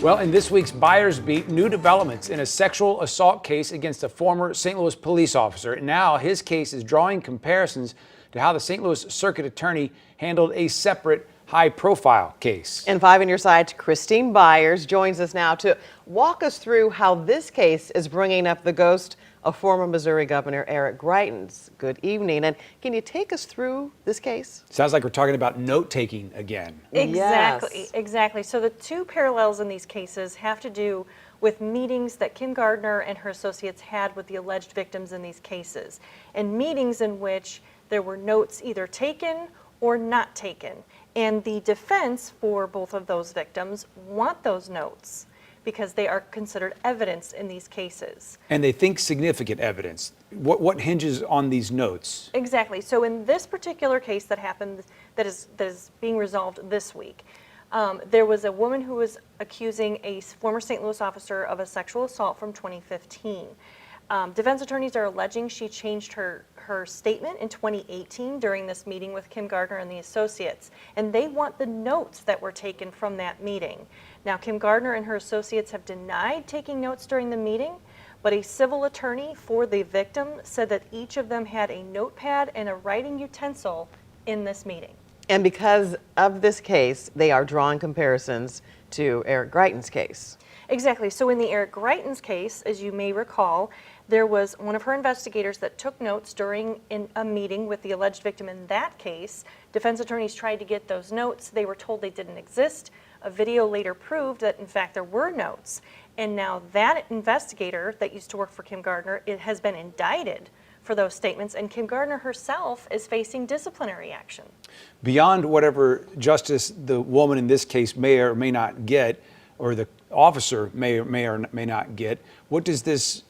Well, in this week's Buyers Beat, new developments in a sexual assault case against a former St. Louis police officer. Now his case is drawing comparisons to how the St. Louis Circuit Attorney handled a separate high-profile case. And 5 on your side, Christine Byers joins us now to walk us through how this case is bringing up the ghost of former Missouri Governor Eric Greitens. Good evening, and can you take us through this case? Sounds like we're talking about note-taking again. Exactly. So the two parallels in these cases have to do with meetings that Kim Gardner and her associates had with the alleged victims in these cases, and meetings in which there were notes either taken or not taken. And the defense for both of those victims want those notes because they are considered evidence in these cases. And they think significant evidence. What hinges on these notes? Exactly. So in this particular case that happened, that is being resolved this week, there was a woman who was accusing a former St. Louis officer of a sexual assault from 2015. Defense attorneys are alleging she changed her statement in 2018 during this meeting with Kim Gardner and the associates, and they want the notes that were taken from that meeting. Now, Kim Gardner and her associates have denied taking notes during the meeting, but a civil attorney for the victim said that each of them had a notepad and a writing utensil in this meeting. And because of this case, they are drawing comparisons to Eric Greitens' case. Exactly. So in the Eric Greitens case, as you may recall, there was one of her investigators that took notes during a meeting with the alleged victim in that case. Defense attorneys tried to get those notes. They were told they didn't exist. A video later proved that, in fact, there were notes. And now that investigator that used to work for Kim Gardner, it has been indicted for those statements, and Kim Gardner herself is facing disciplinary action. Beyond whatever justice the woman in this case may or may not get, or the officer may or may not get, what does this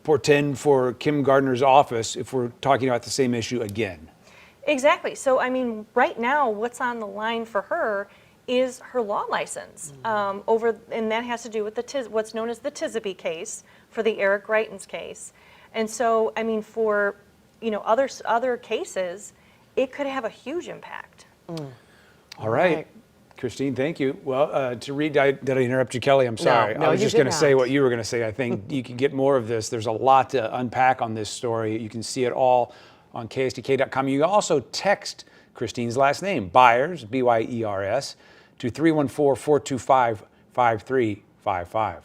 portend for Kim Gardner's office if we're talking about the same issue again? Exactly. So, I mean, right now, what's on the line for her is her law license. And that has to do with what's known as the Tisby case for the Eric Greitens case. And so, I mean, for other cases, it could have a huge impact. All right. Christine, thank you. Well, did I interrupt you, Kelly? I'm sorry. No, I was you just did going to say not. what you were going to say. I think you can get more of this. There's a lot to unpack on this story. You can see it all on KSDK.com. You can also text Christine's last name, Byers, B-Y-E-R-S, to 314-425-5355.